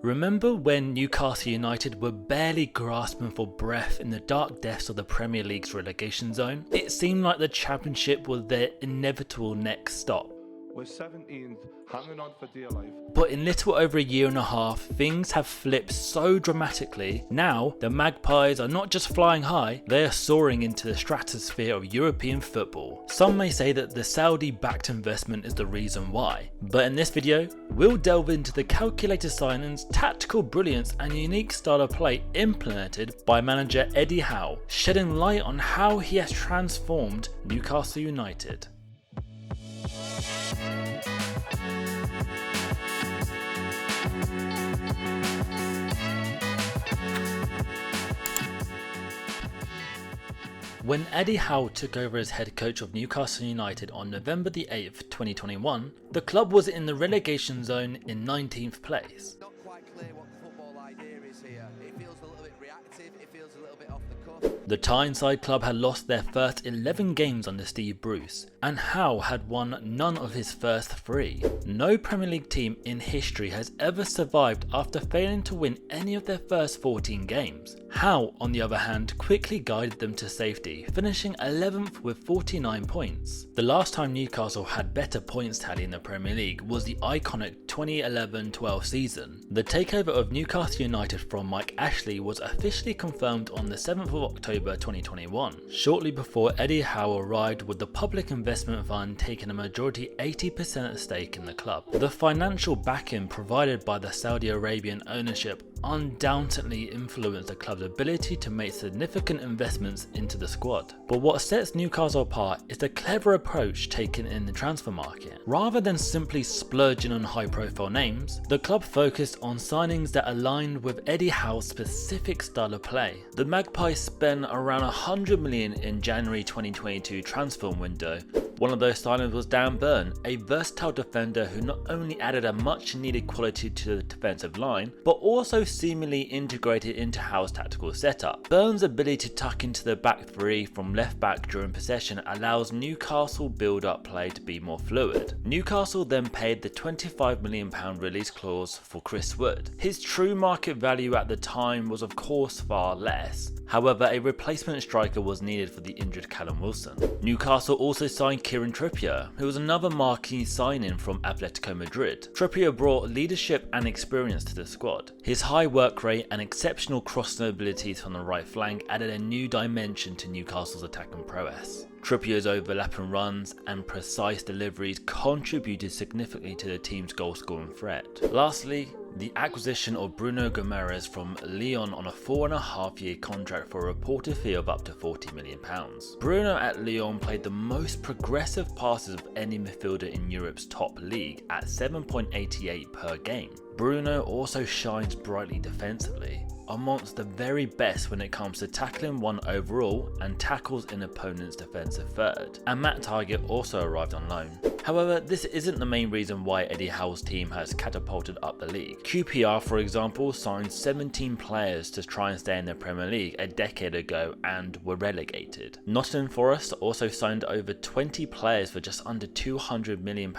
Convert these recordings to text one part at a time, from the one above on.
Remember when Newcastle United were barely grasping for breath in the dark depths of the Premier League's relegation zone? It seemed like the Championship was their inevitable next stop. We're 17th, hanging on for dear life. But in little over a year and a half, things have flipped so dramatically. Now, the Magpies are not just flying high, they are soaring into the stratosphere of European football. Some may say that the Saudi-backed investment is the reason why. But in this video, we'll delve into the calculated signings, tactical brilliance and unique style of play implemented by manager Eddie Howe, shedding light on how he has transformed Newcastle United. When Eddie Howe took over as head coach of Newcastle United on November the 8th, 2021, the club was in the relegation zone in 19th place. Not quite clear what the football idea is here. It feels a little bit reactive, it feels a little bit off the cuff. The Tyneside club had lost their first 11 games under Steve Bruce, and Howe had won none of his first 3. No Premier League team in history has ever survived after failing to win any of their first 14 games. Howe, on the other hand, quickly guided them to safety, finishing 11th with 49 points. The last time Newcastle had better points tally in the Premier League was the iconic 2011-12 season. The takeover of Newcastle United from Mike Ashley was officially confirmed on the 7th of October 2021, shortly before Eddie Howe arrived, with the public investment fund taking a majority 80% stake in the club. The financial backing provided by the Saudi Arabian ownership undoubtedly influenced the club's ability to make significant investments into the squad. But what sets Newcastle apart is the clever approach taken in the transfer market. Rather than simply splurging on high-profile names, the club focused on signings that aligned with Eddie Howe's specific style of play. The Magpies spent around 100 million in January 2022 transfer window. One of those signings was Dan Burn, a versatile defender who not only added a much needed quality to the defensive line, but also seemingly integrated into Howe's tactical setup. Burn's ability to tuck into the back three from left back during possession allows Newcastle build-up play to be more fluid. Newcastle then paid the £25 million release clause for Chris Wood. His true market value at the time was of course far less. However, a replacement striker was needed for the injured Callum Wilson. Newcastle also signed Kieran Trippier, who was another marquee signing from Atletico Madrid. Trippier brought leadership and experience to the squad. His high work rate and exceptional crossing abilities from the right flank added a new dimension to Newcastle's attacking prowess. Trippier's overlapping runs and precise deliveries contributed significantly to the team's goal-scoring threat. Lastly, the acquisition of Bruno Guimaraes from Lyon on a 4.5-year contract for a reported fee of up to £40 million. Bruno at Lyon played the most progressive passes of any midfielder in Europe's top league at 7.88 per game. Bruno also shines brightly defensively, amongst the very best when it comes to tackling one overall and tackles in opponent's defensive third. And Matt Targett also arrived on loan. However, this isn't the main reason why Eddie Howe's team has catapulted up the league. QPR, for example, signed 17 players to try and stay in the Premier League a decade ago and were relegated. Nottingham Forest also signed over 20 players for just under £200 million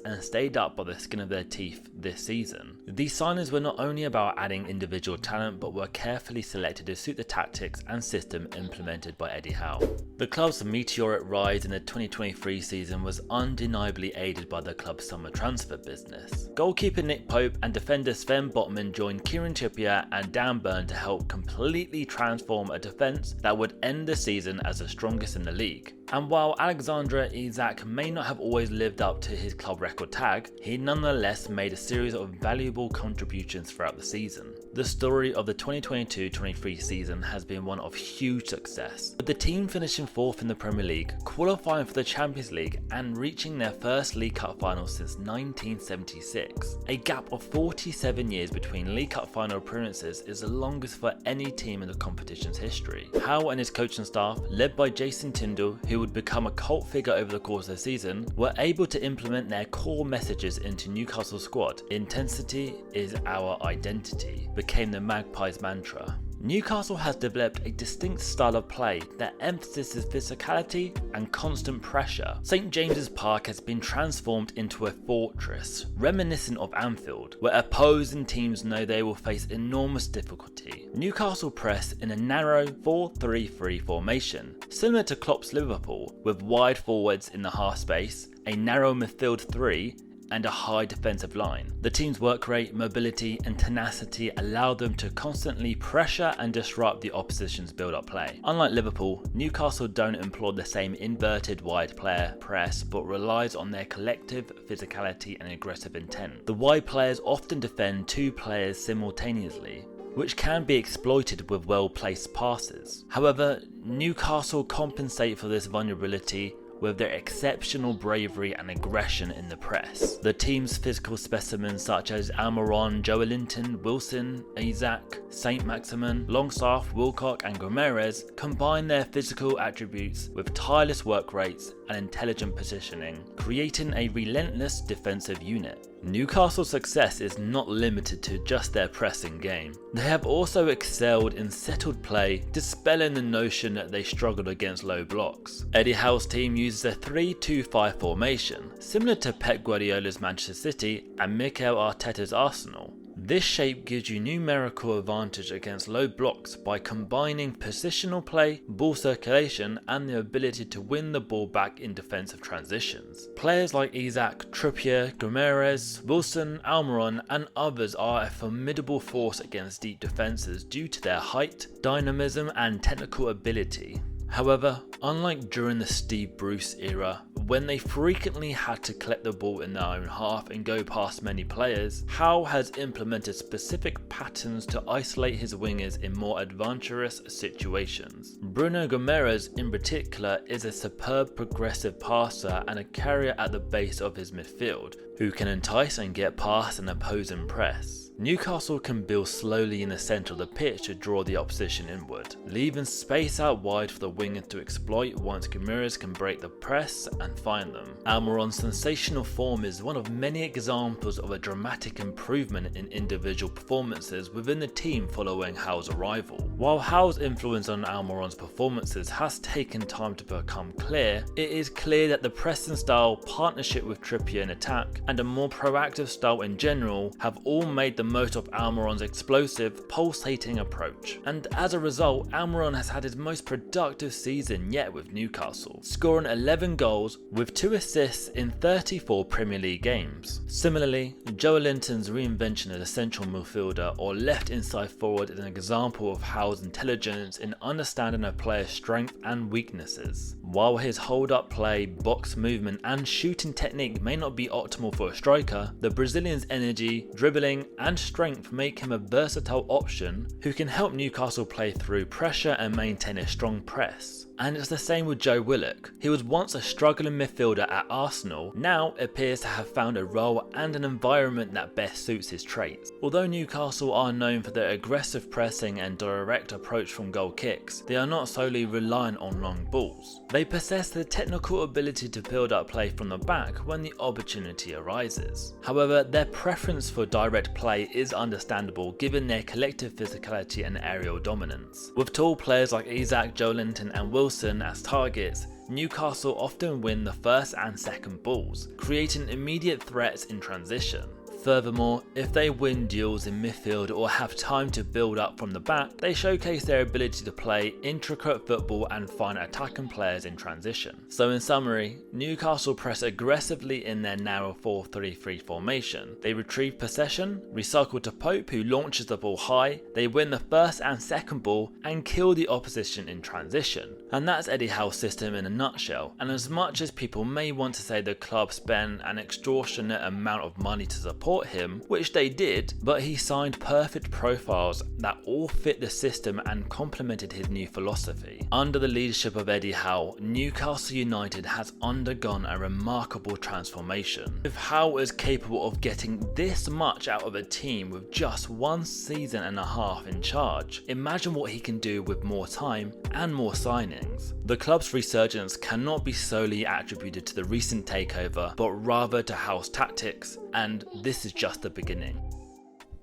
and stayed up by the skin of their teeth this season. These signings were not only about adding individual talent, but were carefully selected to suit the tactics and system implemented by Eddie Howe. The club's meteoric rise in the 2023 season was undeniably aided by the club's summer transfer business. Goalkeeper Nick Pope and defender Sven Botman joined Kieran Trippier and Dan Burn to help completely transform a defence that would end the season as the strongest in the league. And while Alexander Isak may not have always lived up to his club record tag, he nonetheless made a series of valuable contributions throughout the season. The story of the 2022-23 season has been one of huge success, with the team finishing 4th in the Premier League, qualifying for the Champions League and reaching their first League Cup final since 1976. A gap of 47 years between League Cup final appearances is the longest for any team in the competition's history. Howe and his coaching staff, led by Jason Tindall, who would become a cult figure over the course of the season, were able to implement their core messages into Newcastle's squad. Intensity is our identity became the Magpies mantra. Newcastle has developed a distinct style of play that emphasises physicality and constant pressure. St James's Park has been transformed into a fortress, reminiscent of Anfield, where opposing teams know they will face enormous difficulty. Newcastle press in a narrow 4-3-3 formation, similar to Klopp's Liverpool, with wide forwards in the half space, a narrow midfield 3, and a high defensive line. The team's work rate, mobility and tenacity allow them to constantly pressure and disrupt the opposition's build-up play. Unlike Liverpool, Newcastle don't employ the same inverted wide player press, but relies on their collective physicality and aggressive intent. The wide players often defend two players simultaneously, which can be exploited with well-placed passes. However, Newcastle compensate for this vulnerability with their exceptional bravery and aggression in the press. The team's physical specimens such as Almiron, Joelinton, Wilson, Isaac, Saint Maximin, Longstaff, Wilcock and Gomes combine their physical attributes with tireless work rates and intelligent positioning, creating a relentless defensive unit. Newcastle's success is not limited to just their pressing game. They have also excelled in settled play, dispelling the notion that they struggled against low blocks. Eddie Howe's team uses a 3-2-5 formation, similar to Pep Guardiola's Manchester City and Mikel Arteta's Arsenal. This shape gives you numerical advantage against low blocks by combining positional play, ball circulation and the ability to win the ball back in defensive transitions. Players like Isaac, Trippier, Gomes, Wilson, Almiron and others are a formidable force against deep defences due to their height, dynamism and technical ability. However, unlike during the Steve Bruce era, when they frequently had to collect the ball in their own half and go past many players, Howe has implemented specific patterns to isolate his wingers in more adventurous situations. Bruno Gomes in particular is a superb progressive passer and a carrier at the base of his midfield, who can entice and get past an opposing press. Newcastle can build slowly in the centre of the pitch to draw the opposition inward, leaving space out wide for the wingers to exploit once Gomes can break the press and find them. Almiron's sensational form is one of many examples of a dramatic improvement in individual performances within the team following Howe's arrival. While Howe's influence on Almiron's performances has taken time to become clear, it is clear that the pressing style, partnership with Trippier in attack, and a more proactive style in general have all made the most of Almiron's explosive, pulsating approach. And as a result, Almiron has had his most productive season yet with Newcastle, scoring 11 goals with 2 assists in 34 Premier League games. Similarly, Joelinton's reinvention as a central midfielder or left inside forward is an example of Howe's intelligence in understanding a player's strengths and weaknesses. While his hold-up play, box movement and shooting technique may not be optimal for a striker, the Brazilian's energy, dribbling and strength make him a versatile option who can help Newcastle play through pressure and maintain a strong press. And it's the same with Joe Willock. He was once a struggling midfielder at Arsenal, now appears to have found a role and an environment that best suits his traits. Although Newcastle are known for their aggressive pressing and direct approach from goal kicks, they are not solely reliant on long balls. They possess the technical ability to build up play from the back when the opportunity arises. However, their preference for direct play is understandable given their collective physicality and aerial dominance. With tall players like Isaac, Joelinton and Wilson as targets, Newcastle often win the first and second balls, creating immediate threats in transition. Furthermore, if they win duels in midfield or have time to build up from the back, they showcase their ability to play intricate football and find attacking players in transition. So in summary, Newcastle press aggressively in their narrow 4-3-3 formation. They retrieve possession, recycle to Pope who launches the ball high, they win the first and second ball and kill the opposition in transition. And that's Eddie Howe's system in a nutshell, and as much as people may want to say the club spent an extortionate amount of money to support him, which they did, but he signed perfect profiles that all fit the system and complemented his new philosophy. Under the leadership of Eddie Howe, Newcastle United has undergone a remarkable transformation. If Howe is capable of getting this much out of a team with just 1 season and a half in charge, imagine what he can do with more time and more signings. The club's resurgence cannot be solely attributed to the recent takeover, but rather to Howe's tactics, and this is just the beginning.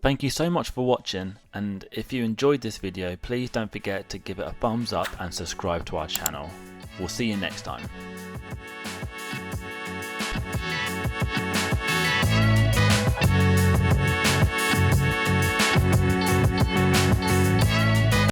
Thank you so much for watching, and if you enjoyed this video, please don't forget to give it a thumbs up and subscribe to our channel. We'll see you next time.